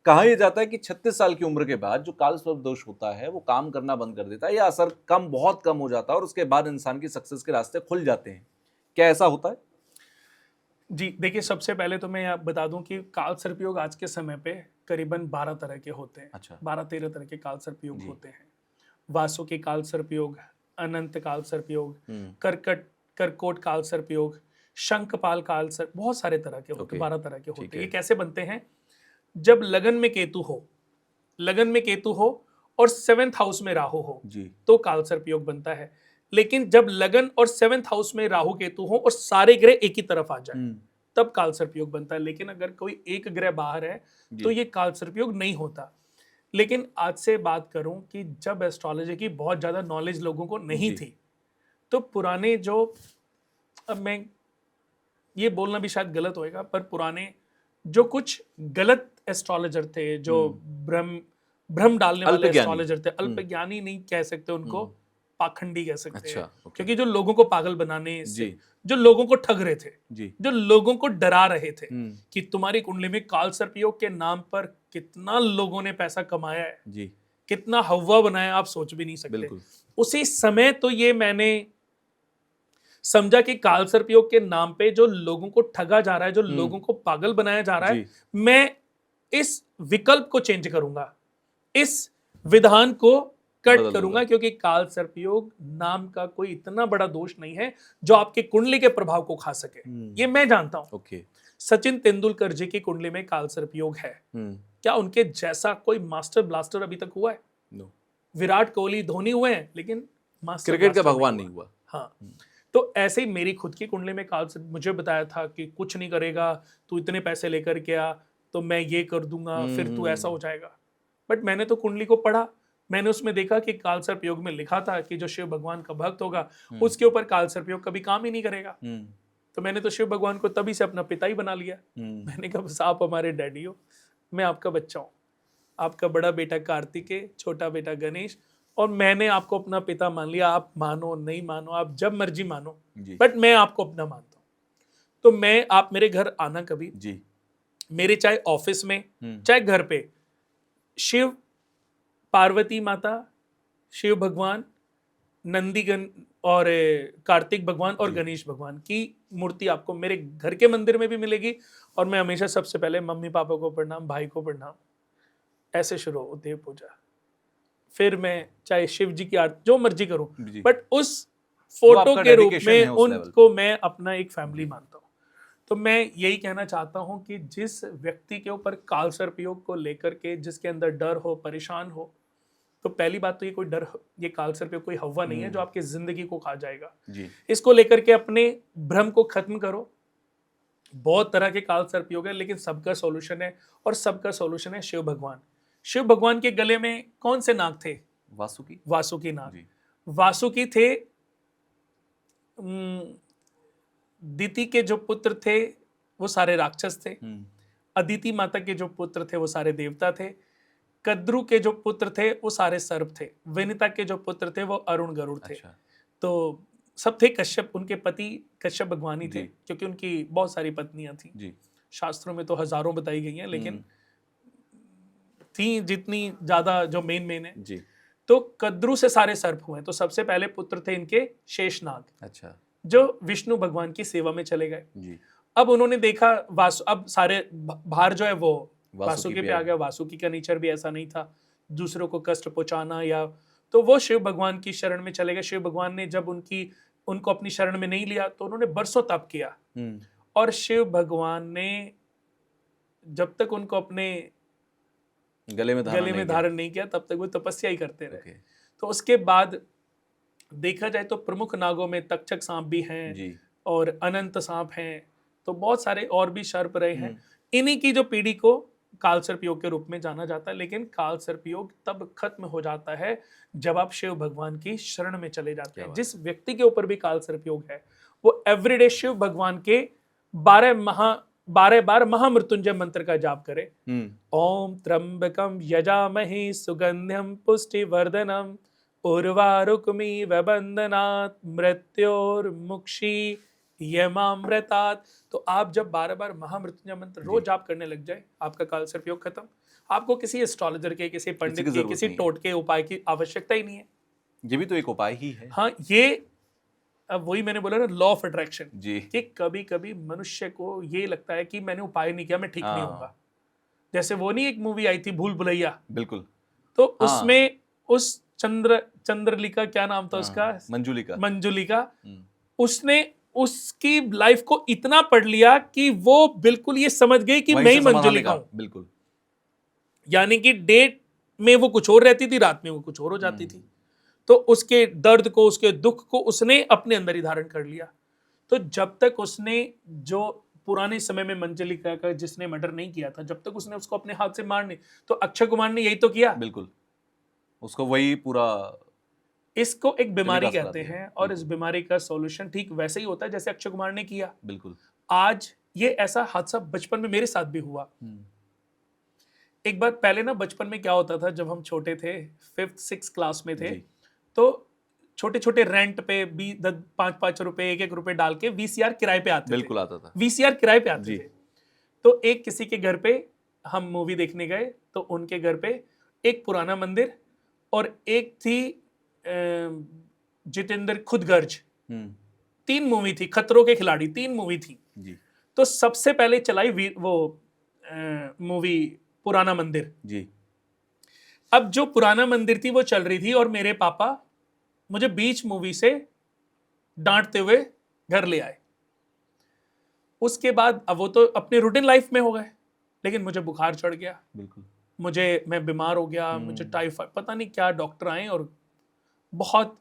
कहा यह जाता है कि 36 साल की उम्र के बाद जो काल सर्प दोष होता है वो काम करना बंद कर देता है या असर बहुत कम हो जाता है और उसके बाद इंसान की सक्सेस के रास्ते खुल जाते हैं। क्या ऐसा होता है? जी देखिए, सबसे पहले तो मैं आप बता दूं कि काल सर्प योग आज के समय पे करीबन 12 तरह के होते हैं। अच्छा। 12-13 तरह के काल सर्प योग जी। होते हैं। वासुकी काल सर्प योग, अनंत काल सर्प योग, हम्म। करकोट काल सर्प योग, शंखपाल काल सर्प, बहुत सारे तरह के होते ओके, हैं, 12 तरह के ठीक होते हैं। है। ये कैसे बनते हैं? जब लगन में केतु हो, लगन में केतु हो और 7th हाउस में राहु हो, जी। तो काल सर्प योग बनता है। लेकिन जब लगन और 7th हाउस में राहु केतु हो और सारे ग्रह एक ही तरफ आ जाए, तब काल सर्प योग बनता है। लेकिन अगर कोई एक ग्रह बाहर है तो जी। ये काल सर्प योग नहीं होता। लेकिन आज से बात करूं कि जब एस्ट्रोलॉजी की बहुत ज्यादा नॉलेज लोगों को नहीं जी। थी, तो पुराने जो, अब मैं ये बोलना भी शायद गलत होएगा, पर पुराने जो कुछ गलत एस्ट्रोलॉजर थे, जो भ्रम भ्रम डालने वाले अल्पज्ञानी। एस्ट्रोलॉजर थे, अल्पज्ञानी नहीं कह सकते उनको, हम्म। पाखंडी कह सकते अच्छा, हैं। ओके। क्योंकि जो लोगों को पागल बनाने जी। से, जो लोगों को ठग रहे थे, जी। जो लोगों को डरा रहे थे हम्म। कि तुम्हारी कुंडली में काल सर्प योग के नाम पर कितना लोगों ने पैसा कमाया है, जी। कितना हवा बनाया, आप सोच भी नहीं सकते। बिल्कुल। उसी समय तो ये मैंने समझा कि काल सर्प योग के नाम पे जो लोगों को ठगा जा रहा है, जो लोगों को पागल बनाया जा रहा है, जी। मैं इस विकल्प को चेंज करूंगा, इस विधान को कट बदल करूंगा, दूंगा। क्योंकि काल सर्प योग नाम का कोई इतना बड़ा दोष नहीं है जो आपके कुंडली के प्रभाव को खा सके। ये मैं जानता हूं। ओके। सचिन तेंदुलकर जी की कुंडली में काल सर्प योग है। क्या उनके जैसा कोई मास्टर ब्लास्टर अभी तक हुआ है? नो। विराट कोहली, धोनी हुए हैं, लेकिन मास्टर क्रिकेट का ब्लास्टर भगवान नहीं हुआ। हाँ। तो ऐसे ही मेरी खुद की कुंडली में काल सर्प, मुझे बताया था कि कुछ नहीं करेगा, तू इतने पैसे लेकर के आ तो मैं ये कर दूंगा, फिर तू ऐसा हो जाएगा। बट मैंने तो कुंडली को पढ़ा, मैंने उसमें देखा कि काल सर्प योग में लिखा था कि जो शिव भगवान का भक्त होगा उसके ऊपर काल सर्प योग कभी काम ही नहीं करेगा। तो मैंने तो शिव भगवान को तभी से अपना पिता ही बना लिया। मैंने कहा बस आप हमारे डैडी हो, मैं आपका बच्चा हूँ। आपका बड़ा बेटा कार्तिकेय, छोटा बेटा गणेश, और मैंने आपको अपना पिता मान लिया। आप मानो नहीं मानो, आप जब मर्जी मानो, बट मैं आपको अपना मानता हूँ। तो मैं, आप मेरे घर आना कभी जी। मेरे, चाहे ऑफिस में चाहे घर पे, शिव, पार्वती माता, शिव भगवान, नंदीगण और कार्तिक भगवान और गणेश भगवान की मूर्ति आपको मेरे घर के मंदिर में भी मिलेगी। और मैं हमेशा सबसे पहले मम्मी पापा को प्रणाम, भाई को प्रणाम, ऐसे शुरू होती है पूजा। फिर मैं चाहे शिव जी की आरती जो मर्जी करूं, बट उस फोटो के रूप में उनको मैं अपना एक फैमिली मानता हूं। तो मैं यही कहना चाहता हूं कि जिस व्यक्ति के ऊपर काल सर्प योग को लेकर के, जिसके अंदर डर हो, परेशान हो, तो पहली बात तो ये कोई डर, ये काल सर्प योग कोई हवा नहीं है जो आपकी जिंदगी को खा जाएगा। इसको लेकर के अपने भ्रम को खत्म करो। बहुत तरह के काल सर्प योग है, लेकिन सबका सॉल्यूशन है, और सबका सॉल्यूशन है शिव भगवान। शिव भगवान के गले में कौन से नाग थे? वासुकी। वासुकी नाग। वासुकी थे, दिति के जो पुत्र थे वो सारे राक्षस थे। अदिति माता के जो पुत्र थे वो सारे देवता थे। कद्रु के जो पुत्र थे वो सारे सर्प थे। विनिता के जो पुत्र थे वो अरुण गरुड़ थे। तो सब थे कश्यप, उनके पति कश्यप भगवान ही थे, क्योंकि उनकी बहुत सारी पत्नियां थी। शास्त्रों में तो हजारों बताई गई हैं, लेकिन थी जितनी ज्यादा जो मेन है। तो कद्रु से सारे सर्प हुए। तो सबसे पहले पुत्र थे इनके शेषनाग। अच्छा। जो विष्णु भगवान की सेवा में चले गए। अब उन्होंने देखा अब सारे भार जो है वो वासुकी पे आ गया। वासुकी का नेचर भी ऐसा नहीं था, दूसरों को कष्ट पहुंचाना, या तो वो शिव भगवान की शरण में चले गए। शिव भगवान ने जब उनको अपनी शरण में नहीं लिया तो उन्होंने बरसों तप किया। और शिव भगवान ने जब तक उनको अपने गले में धारण नहीं किया तब तक वो तपस्या ही करते रहे। तो उसके बाद देखा जाए तो प्रमुख नागों में तक्षक सांप भी हैं और अनंत सांप हैं, तो बहुत सारे और भी सर्प रहे हैं। इन्हीं की जो पीढ़ी को काल सर्प योग के रूप में जाना जाता है। लेकिन काल सर्प योग तब खत्म हो जाता है जब आप शिव भगवान की शरण में चले जाते हैं। जिस व्यक्ति के ऊपर भी काल सर्प योग है वो एवरीडे शिव भगवान के 12 बार महामृत्युंजय मंत्र का जाप करे। ओम त्र्यंबकम यजामहे सुगंध्यम पुष्टिवर्धनम उर्वारुकमिव बंधनात् मृत्योर्मुक्षी यमामृतात्। तो आप जब 12 बार महामृत्युंजय मंत्र रोज जाप करने लग जाए, आपका काल सर्प योग खत्म। आपको किसी एस्ट्रोलॉजर के, किसी पंडित की, जरूरत किसी नहीं है। टोटके उपाय की आवश्यकता ही नहीं है। ये भी तो एक उपाय ही है। हाँ, ये अब वही मैंने बोला ना, लॉ ऑफ अट्रैक्शन, जी। कि कभी कभी मनुष्य को ये लगता है कि मैंने उपाय नहीं किया, मैं ठीक नहीं हाँ। होऊंगा। जैसे वो नहीं एक मूवी आई थी भूल भुलैया, बिल्कुल। तो हाँ। उसमें उस चंद्रलिका, क्या नाम था उसका, मंजुलिका। मंजुलिका, हम्म, उसने उसकी लाइफ को इतना पढ़ लिया कि वो बिल्कुल ये समझ गई कि वहीं मैं से ही समाधान मंजुलिका निकाला। हूं। बिल्कुल। यानी कि डेट में वो कुछ और रहती थी, रात में वो कुछ और हो जाती थी। तो उसके दर्द को, उसके दुख को उसने अपने अंदर ही धारण कर लिया। तो जब तक उसने, जो पुराने समय में मंजुलिका का जिसने मर्डर नहीं किया था, जब तक उसने उसको अपने हाथ से मार नहीं, तो अक्षय कुमार ने यही तो किया। बिल्कुल, उसको वही पूरा इसको एक बीमारी टेलीकास्ट करा कहते दिया। हैं, और इस बिल्कुल। बीमारी का सॉल्यूशन ठीक वैसे ही होता है जैसे अक्षय कुमार ने किया। बिल्कुल। आज ये ऐसा हादसा बचपन में मेरे साथ भी हुआ। एक बार पहले ना, बचपन में क्या होता था, जब हम छोटे थे, 5th 6th क्लास में थे, जी। तो छोटे छोटे रेंट पे 5-5 रुपए, 1-1 रुपए डाल के वीसीआर किराए पे आते थे। बिल्कुल आता था। वीसीआर किराए पे आते जी। थे। तो एक किसी के घर पे हम मूवी देखने गए, तो उनके घर पे एक पुराना मंदिर और एक थी जितेंद्र खुदगर्ज, 3 मूवी थी, खतरों के खिलाड़ी, 3 मूवी थी। जी। तो सबसे पहले चलाई वो मूवी पुराना मंदिर। जी। अब जो पुराना मंदिर थी वो चल रही थी, और मेरे पापा मुझे बीच मूवी से डांटते हुए घर ले आए। उसके बाद अब वो तो अपने रूटीन लाइफ में हो गए, लेकिन मुझे बुखार चढ़ गया, बिल्कुल। मैं बीमार हो गया, मुझे टाइफाइड, पता नहीं क्या, डॉक्टर आए और बहुत।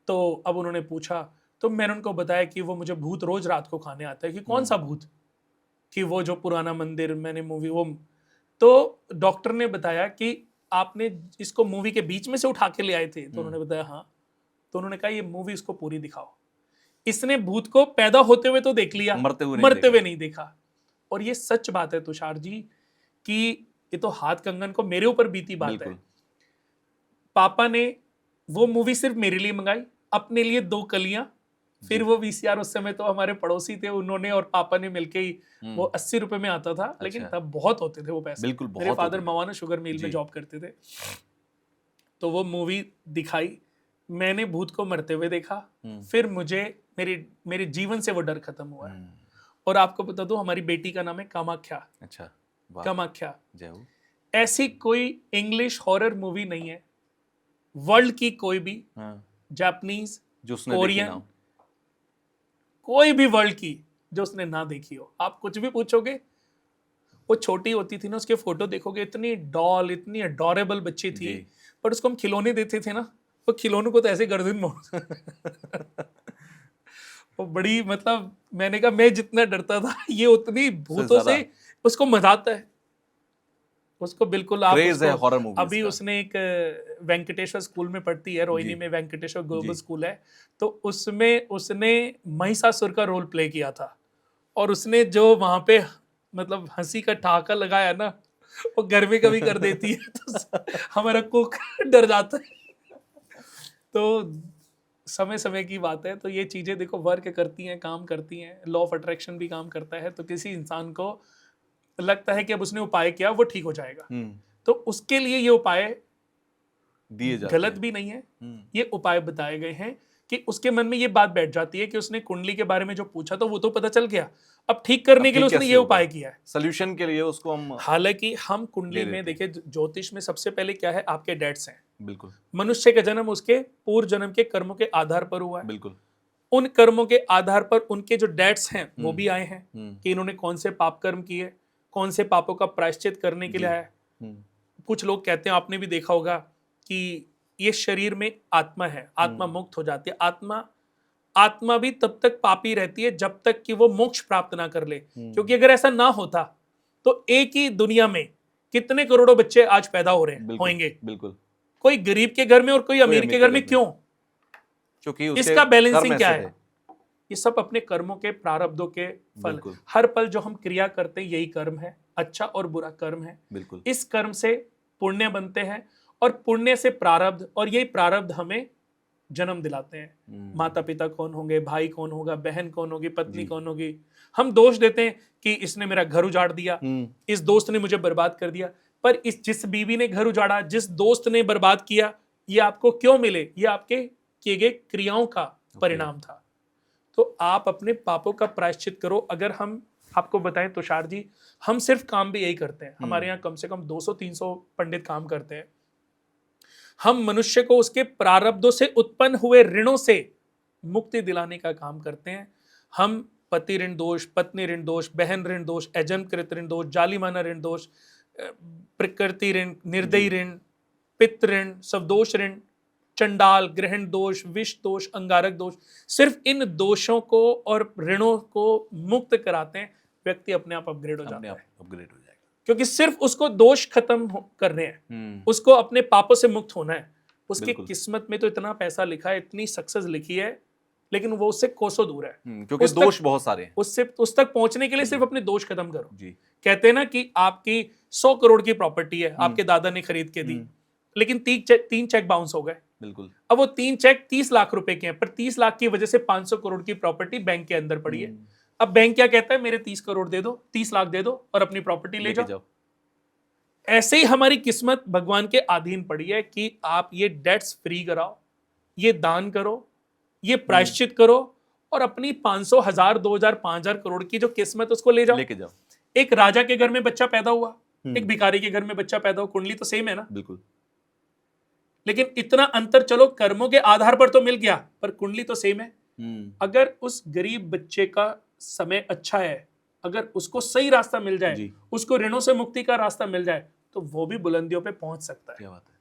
तो अब उन्होंने पूछा, तो मैंने उनको बताया कि वो मुझे भूत रोज रात को खाने आता है। कि कौन सा भूत? कि वो जो पुराना मंदिर मैंने मूवी वो। तो डॉक्टर ने बताया कि आपने इसको मूवी के बीच में से उठा के ले आए थे? तो उन्होंने बताया हाँ। तो उन्होंने कहा ये मूवी इसको पूरी दिखाओ। इसने भूत को पैदा होते हुए तो देख लिया, मरते हुए नहीं देखा। और ये सच बात है तुषार जी, कि ये तो हाथ कंगन को मेरे ऊपर बीती बात है। बिल्कुल। पापा ने वो मूवी सिर्फ मेरे लिए मंगाई, अपने लिए 2 कलियां। फिर वो वीसीआर, उस समय तो हमारे पड़ोसी थे, उन्होंने और पापा ने मिलके ही, वो 80 रुपए में आता था, लेकिन अच्छा। तब बहुत होते थे वो पैसे। बिल्कुल, मेरे बहुत फादर होते थे। मवाना शुगर मिल में जी। जॉब करते थे। तो वो मूवी दिखाई, मैंने भूत को मरते हुए देखा। फिर मुझे मेरे जीवन से वो डर खत्म हुआ है। और आपको बता दूं, हमारी बेटी का नाम है कामाख्या। अच्छा। वाह। कामाख्या। जय हो। ऐसी कोई इंग्लिश हॉरर मूवी नहीं है वर्ल्ड की, कोई भी, जापानीज, जो उसने देखी ना कोरियन, हो। कोई भी वर्ल्ड की, जो उसने ना देखी हो। आप कुछ भी पूछोगे, वो छोटी होती थी ना, उसके फोटो देखोगे, इतनी डॉल, इतनी अडोरेबल बच्ची थी, जी। पर उसको हम खिलौने देते थे ना, वो खिलौनों को तो ऐसे गर्दन मोड़ वो बड़ी, मतलब मैंने कहा मैं जितना डरता था, ये उतनी भूतों से उसको मजा आता है। उसको बिल्कुल आप क्रेज है उसको, हॉरर मूवीज अभी का। उसने एक वेंकटेश्वर स्कूल में पढ़ती है, रोहिणी में वेंकटेश्वर ग्लोबल स्कूल है, तो उसमें उसने महिषासुर का रोल प्ले किया था। और उसने जो वहां पे मतलब हंसी का ठहाका लगाया ना, वो घर में कभी कर देती है तो हमारा कुक डर जाता है। तो समय समय की बात है। तो ये चीजें देखो वर्क करती हैं, काम करती हैं। लॉ ऑफ अट्रैक्शन भी काम करता है। तो किसी इंसान को लगता है कि अब उसने उपाय किया वो ठीक हो जाएगा, तो उसके लिए ये उपाय दिए जाते गलत हैं। भी नहीं है। ये उपाय बताए गए हैं कि उसके मन में ये बात बैठ जाती है कि उसने कुंडली के बारे में जो पूछा तो वो तो पता चल गया, अब ठीक करने के लिए उसने ये उपाय किया है। सोल्यूशन के लिए उसको हम, हालांकि हम कुंडली ले में लेते देखिए, ज्योतिष में सबसे पहले क्या है, आपके डेट्स हैं। बिल्कुल। मनुष्य का जन्म उसके पूर्व जन्म के कर्मों के आधार पर हुआ है। बिल्कुल। उन कर्मों के आधार पर उनके जो डेट्स हैं वो भी आए हैं कि इन्होंने कौन से पाप कर्म किए, कौन से पापों का प्रायश्चित करने के लिए आया है। कुछ लोग कहते हैं, आपने भी देखा होगा, कि ये शरीर में आत्मा है, आत्मा मुक्त हो जाती है। आत्मा भी तब तक पापी रहती है जब तक कि वो मोक्ष प्राप्त ना कर ले, क्योंकि अगर ऐसा ना होता तो एक ही दुनिया में कितने करोड़ों बच्चे आज पैदा हो रहे हैं, होंगे। बिल्कुल। कोई गरीब के घर में और कोई अमीर के घर में, क्यों? क्योंकि उसके इसका बैलेंसिंग कर्म क्या ऐसे है? थे। ये सब अपने कर्मों के प्रारब्धों के फल। बिल्कुल। हर पल जो हम क्रिया करते हैं यही कर्म है, अच्छा और बुरा कर्म है। बिल्कुल। इस कर्म से पुण्य बनते हैं और पुण्य से प्रारब्ध, और यही प्रारब्ध हमें जन्म दिलाते हैं। माता पिता कौन होंगे, भाई कौन होगा, बहन कौन होगी, पत्नी कौन होगी। हम दोष देते हैं कि इसने मेरा घर उजाड़ दिया, इस दोस्त ने मुझे बर्बाद कर दिया, पर इस जिस बीवी ने घर उजाड़ा, जिस दोस्त ने बर्बाद किया, ये आपको क्यों मिले? ये आपके किए गए क्रियाओं का परिणाम था। तो आप अपने पापों का प्रायश्चित करो। अगर हम आपको बताएं तुषार जी, हम सिर्फ काम भी यही करते हैं। हमारे यहाँ कम से कम 200-300 पंडित काम करते हैं। हम मनुष्य को उसके प्रारब्धों से उत्पन्न हुए ऋणों से मुक्ति दिलाने का काम करते हैं। हम पति ऋण दोष, पत्नी ऋण दोष, बहन ऋण दोष, अजन्मकृत ऋण दोष, जालिमाना ऋण दोष, प्रकृति ऋण, निर्दयी ऋण, पितृ ऋण, सवदोष ऋण, चंडाल, ग्रहण दोष, विष दोष, अंगारक दोष, सिर्फ इन दोषों को और ऋणों को मुक्त कराते हैं, व्यक्ति अपने आप अपग्रेड हो जाता है। अपग्रेड हो जाएगा, क्योंकि सिर्फ उसको दोष खत्म करने हैं, उसको अपने पापों से मुक्त होना है। उसकी किस्मत में तो इतना पैसा लिखा है, इतनी सक्सेस लिखी है, लेकिन वो उससे कोसों दूर है, क्योंकि दोष बहुत सारे हैं। उससे उस तक पहुंचने के लिए सिर्फ अपने दोष खत्म करो जी। कहते हैं ना कि आपकी 100 करोड़ की प्रॉपर्टी है, आपके दादा ने खरीद के दी, लेकिन 3 चेक बाउंस हो गए। बिल्कुल। अब वो 3 चेक 30 लाख रुपए के हैं, पर 30 लाख की वजह से 500 करोड़ की प्रॉपर्टी बैंक के अंदर पड़ी है। अब बैंक क्या कहता है? मेरे 30 करोड़ दे दो, 30 लाख दे दो और अपनी प्रॉपर्टी ले जाओ। ऐसे ही हमारी किस्मत भगवान के अधीन पड़ी है कि आप ये डेट्स फ्री कराओ, ये दान करो, ये प्रायश्चित करो और अपनी 500, 1000, 2000, 5000 करोड़ की जो किस्मत उसको ले जाओ। लेके जाओ। एक राजा के घर में बच्चा पैदा हुआ, एक भिखारी के घर में बच्चा पैदा हुआ, कुंडली तो सेम है ना? बिल्कुल। लेकिन इतना अंतर, चलो कर्मों के आधार पर तो मिल गया, पर कुंडली तो सेम है। अगर उस गरीब बच्चे का समय अच्छा है, अगर उसको सही रास्ता मिल जाए, उसको ऋणों से मुक्ति का रास्ता मिल जाए, तो वो भी बुलंदियों पे पहुंच सकता है। क्या बात है।